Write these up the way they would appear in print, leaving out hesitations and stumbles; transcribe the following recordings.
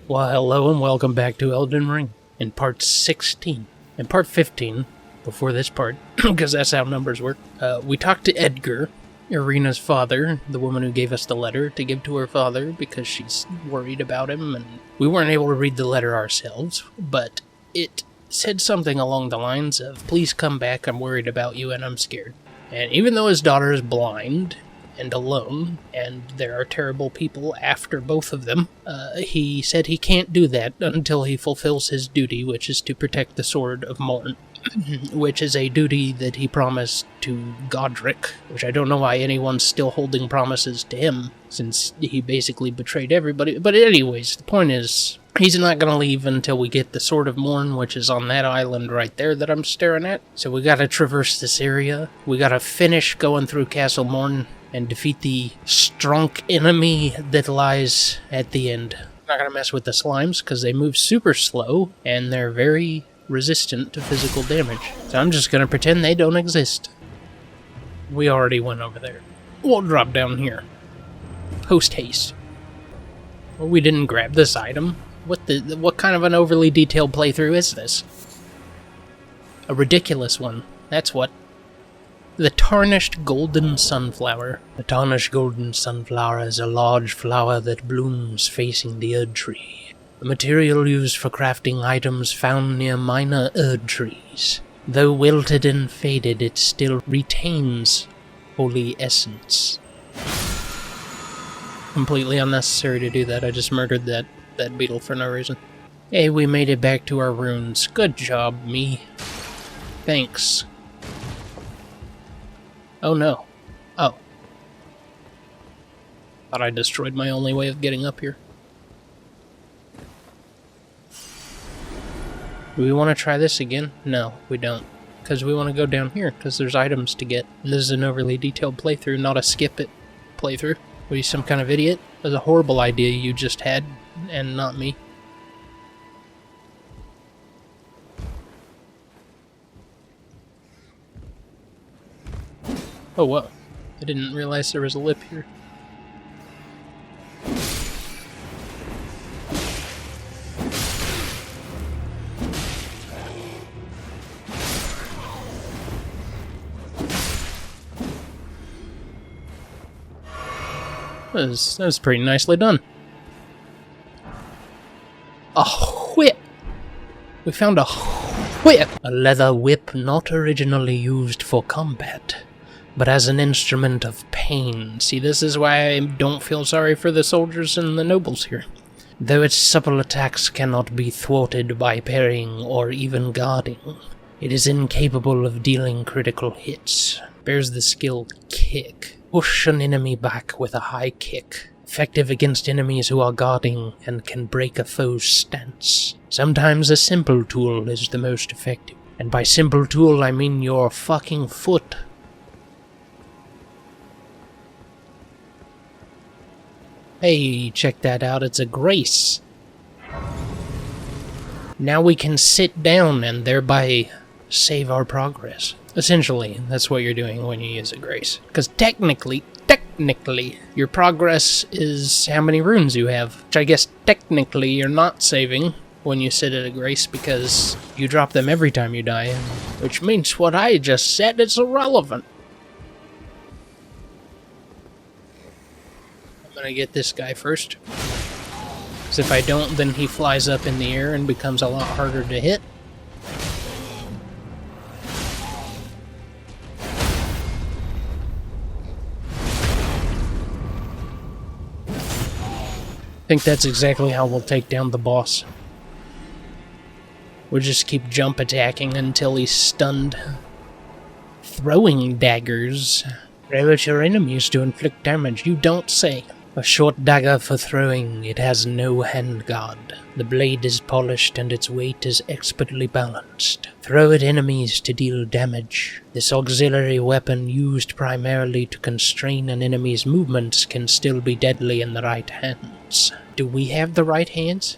Well, hello and welcome back to Elden Ring in part 16. In part 15, before this part, because that's how numbers work, we talked to Edgar, Irina's father, the woman who gave us the letter to give to her father because she's worried about him, and we weren't able to read the letter ourselves, but it said something along the lines of, "Please come back, I'm worried about you and I'm scared." And even though his daughter is blind and alone, and there are terrible people after both of them, he said he can't do that until he fulfills his duty, which is to protect the Sword of Morne, which is a duty that he promised to Godric, which I don't know why anyone's still holding promises to him, since he basically betrayed everybody. But anyways, the point is, he's not going to leave until we get the Sword of Morne, which is on that island right there that I'm staring at. So we got to traverse this area. We got to finish going through Castle Morne and defeat the strong enemy that lies at the end. I'm not going to mess with the slimes because they move super slow and they're very resistant to physical damage. So I'm just going to pretend they don't exist. We already went over there. We'll drop down here. Post haste. Well, we didn't grab this item. What kind of an overly detailed playthrough is this? A ridiculous one. That's what. The Tarnished Golden Sunflower. The Tarnished Golden Sunflower is a large flower that blooms facing the Erd tree. A material used for crafting items found near minor Erd trees. Though wilted and faded, it still retains holy essence. Completely unnecessary to do that. I just murdered that beetle for no reason. Hey, we made it back to our runes. Good job, me. Thanks. Oh no. Oh. Thought I destroyed my only way of getting up here. Do we want to try this again? No, we don't. Because we want to go down here, because there's items to get. And this is an overly detailed playthrough, not a skip it playthrough. What are you, some kind of idiot? That was a horrible idea you just had, and not me. Oh, whoa. I didn't realize there was a lip here. That was pretty nicely done. A whip! We found a whip! A leather whip not originally used for combat, but as an instrument of pain. See, this is why I don't feel sorry for the soldiers and the nobles here. Though its supple attacks cannot be thwarted by parrying or even guarding, it is incapable of dealing critical hits. Bears the skill Kick. Push an enemy back with a high kick. Effective against enemies who are guarding and can break a foe's stance. Sometimes a simple tool is the most effective. And by simple tool, I mean your fucking foot. Hey, check that out, it's a grace. Now we can sit down and thereby save our progress. Essentially, that's what you're doing when you use a grace. Because technically, your progress is how many runes you have. Which I guess technically you're not saving when you sit at a grace because you drop them every time you die. Which means what I just said is irrelevant. I'm gonna get this guy first. Because if I don't, then he flies up in the air and becomes a lot harder to hit. I think that's exactly how we'll take down the boss. We'll just keep jump attacking until he's stunned. Throwing daggers. Throw at your enemies to inflict damage, you don't say. A short dagger for throwing, it has no handguard. The blade is polished and its weight is expertly balanced. Throw at enemies to deal damage. This auxiliary weapon, used primarily to constrain an enemy's movements, can still be deadly in the right hands. Do we have the right hands?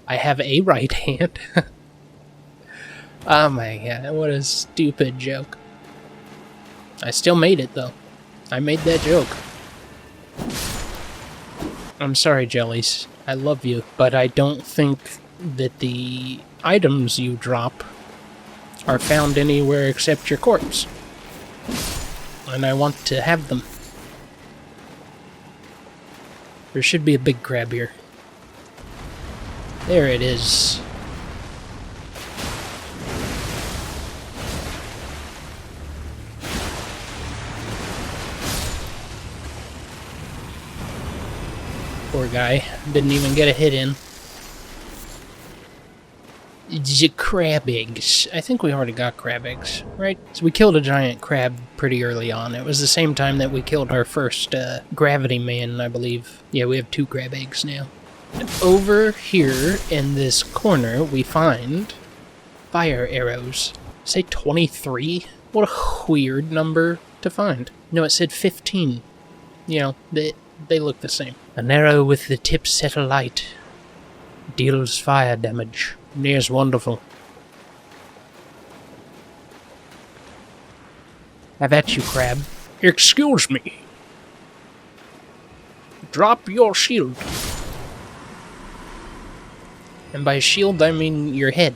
I have a right hand. Oh my god, what a stupid joke. I still made it, though. I made that joke. I'm sorry, Jellies. I love you, but I don't think that the items you drop are found anywhere except your corpse. And I want to have them. There should be a big crab here. There it is. Poor guy. Didn't even get a hit in. The crab eggs. I think we already got crab eggs, right? So we killed a giant crab pretty early on. It was the same time that we killed our first gravity man, I believe. Yeah, we have 2 crab eggs now. Over here in this corner, we find fire arrows. Say 23? What a weird number to find. No, it said 15. You know, they look the same. An arrow with the tip set alight deals fire damage. Yes, wonderful. Have at you, crab. Excuse me. Drop your shield. And by shield, I mean your head.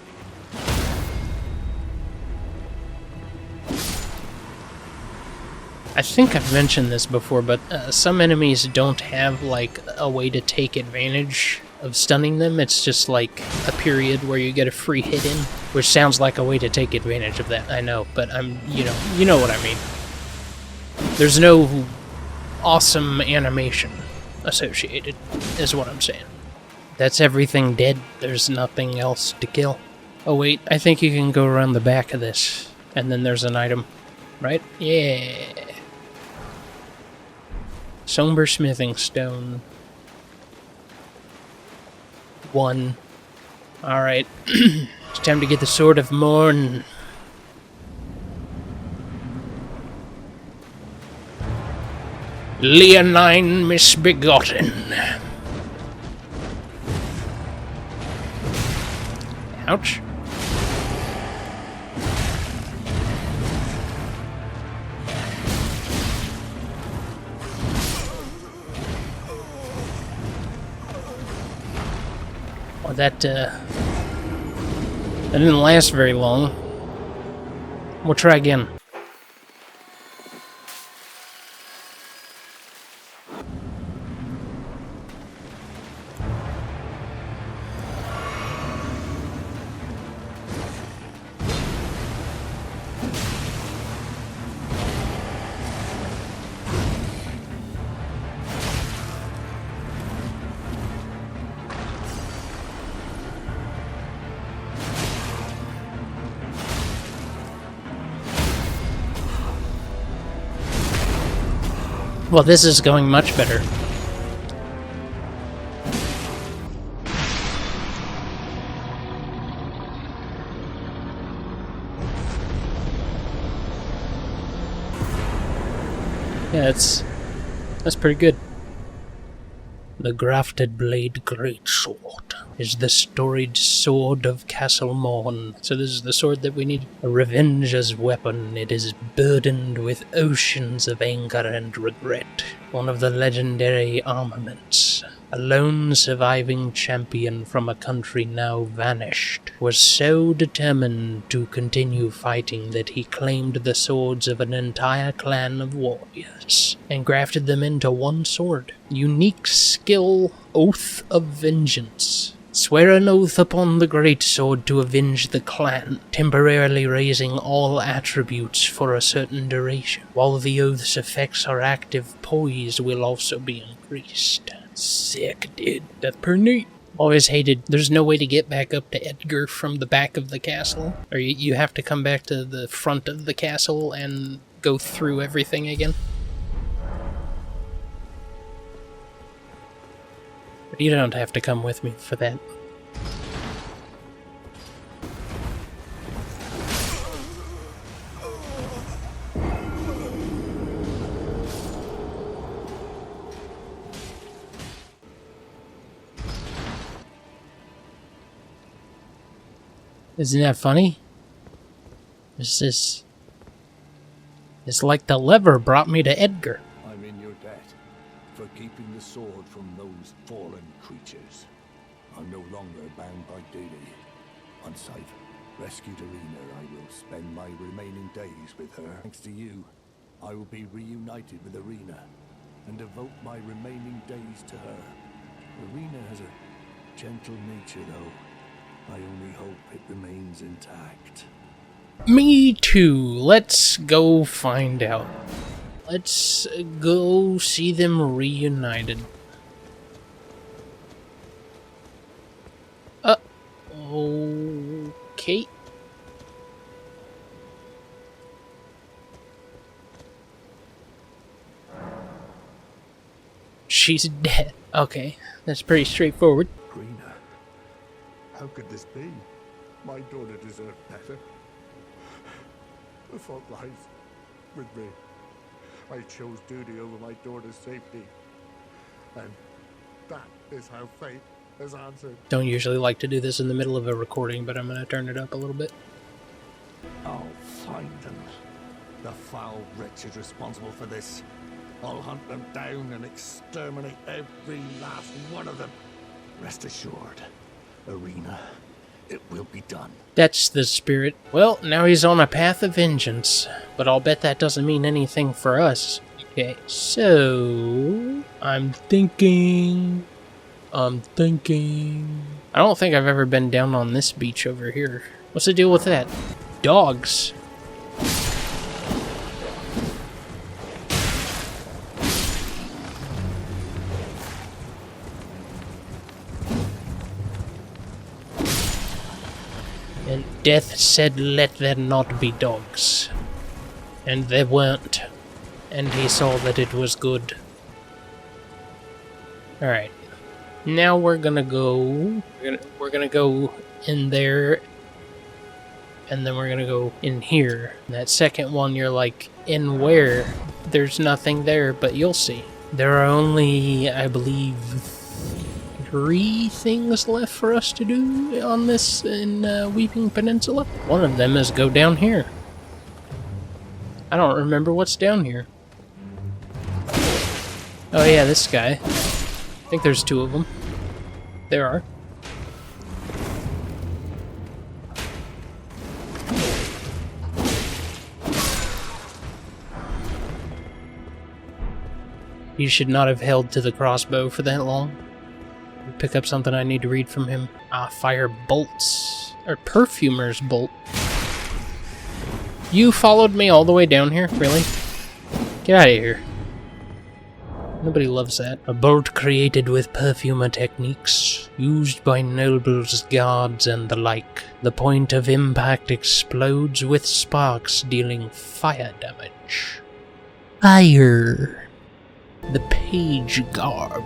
I think I've mentioned this before, but some enemies don't have, like, a way to take advantage of stunning them. It's just, like, a period where you get a free hit in, which sounds like a way to take advantage of that, I know, but you know what I mean. There's no awesome animation associated, is what I'm saying. That's everything dead. There's nothing else to kill. Oh wait, I think you can go around the back of this, and then there's an item, right? Yeah. Somber smithing stone. 1. Alright. It's time to get the Sword of Morne. Leonine Misbegotten. Ouch. Oh, that didn't last very long. We'll try again. Well, this is going much better. Yeah, that's pretty good. The Grafted Blade Greatsword is the storied sword of Castle Morne. So this is the sword that we need. A revenge's weapon. It is burdened with oceans of anger and regret. One of the legendary armaments. A lone surviving champion from a country now vanished was so determined to continue fighting that he claimed the swords of an entire clan of warriors and grafted them into one sword. Unique skill, Oath of Vengeance. Swear an oath upon the Greatsword to avenge the clan, temporarily raising all attributes for a certain duration. While the oath's effects are active, poise will also be increased. Sick, dude. That's pretty neat. Always hated, there's no way to get back up to Edgar from the back of the castle. Or you have to come back to the front of the castle and go through everything again. But you don't have to come with me for that. Isn't that funny? It's like the lever brought me to Edgar. I'm in your debt. for keeping the sword from those fallen creatures. I'm no longer bound by duty. On Scythe, rescued Irina, I will spend my remaining days with her. Thanks to you, I will be reunited with Irina and devote my remaining days to her. Irina has a gentle nature, though. I only hope it remains intact. Me too. Let's go find out. Let's go see them reunited. Okay. She's dead. Okay, that's pretty straightforward. Irina, how could this be? My daughter deserved better. The fault lies with me. I chose duty over my daughter's safety. And that is how fate has answered. Don't usually like to do this in the middle of a recording, but I'm going to turn it up a little bit. I'll find them. The foul wretches responsible for this. I'll hunt them down and exterminate every last one of them. Rest assured, Irina, it will be done. That's the spirit. Well, now he's on a path of vengeance, but I'll bet that doesn't mean anything for us. Okay, so I'm thinking. I don't think I've ever been down on this beach over here. What's the deal with that? Dogs. And Death said, "Let there not be dogs." And there weren't. And he saw that it was good. Alright. Now we're gonna go... We're gonna go in there. And then we're gonna go in here. And that second one, you're like, in where? There's nothing there, but you'll see. There are only, I believe, 3 things left for us to do on this in Weeping Peninsula. One of them is go down here. I don't remember what's down here. Oh yeah, this guy. I think there's 2 of them. There are. You should not have held to the crossbow for that long. Pick up something I need to read from him. Fire bolts. Or Perfumer's bolt. You followed me all the way down here? Really? Get out of here. Nobody loves that. A bolt created with Perfumer techniques, used by nobles, guards, and the like. The point of impact explodes with sparks, dealing fire damage. Fire. The Page Garb.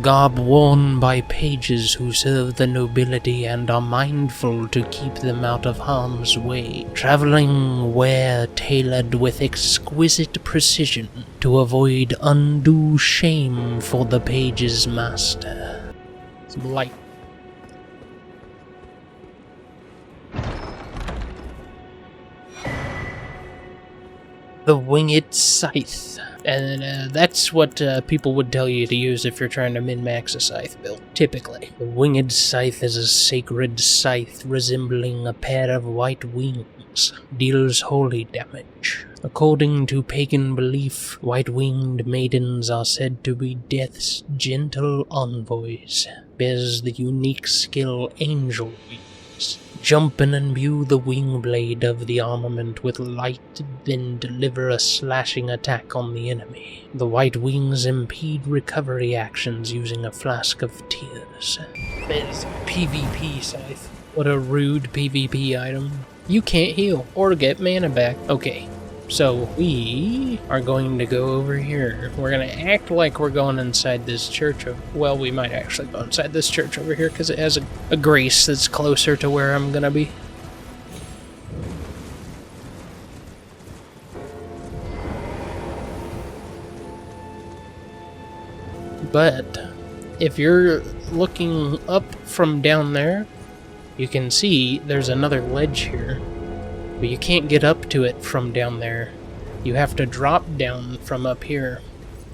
Garb worn by pages who serve the nobility and are mindful to keep them out of harm's way. Traveling wear tailored with exquisite precision to avoid undue shame for the page's master. Some light. The Winged Scythe. And that's what people would tell you to use if you're trying to min-max a scythe build, typically. The Winged Scythe is a sacred scythe resembling a pair of white wings. Deals holy damage. According to pagan belief, white-winged maidens are said to be Death's gentle envoys. Bears the unique skill Angel Wings. Jump and imbue the wing blade of the armament with light, then deliver a slashing attack on the enemy. The white wings impede recovery actions using a flask of tears. There's PvP scythe. What a rude PvP item. You can't heal or get mana back. Okay, so we are going to go over here. We're going to act like we're going inside this church. Well, we might actually go inside this church over here because it has a grace that's closer to where I'm going to be. But if you're looking up from down there, you can see there's another ledge here. But you can't get up to it from down there. You have to drop down from up here.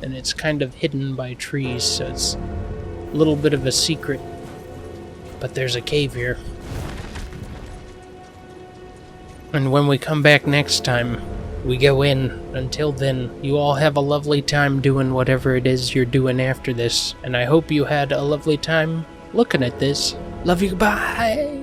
and it's kind of hidden by trees, so it's a little bit of a secret. But there's a cave here. And when we come back next time, we go in. Until then, you all have a lovely time doing whatever it is you're doing after this, and I hope you had a lovely time looking at this. Love you, bye!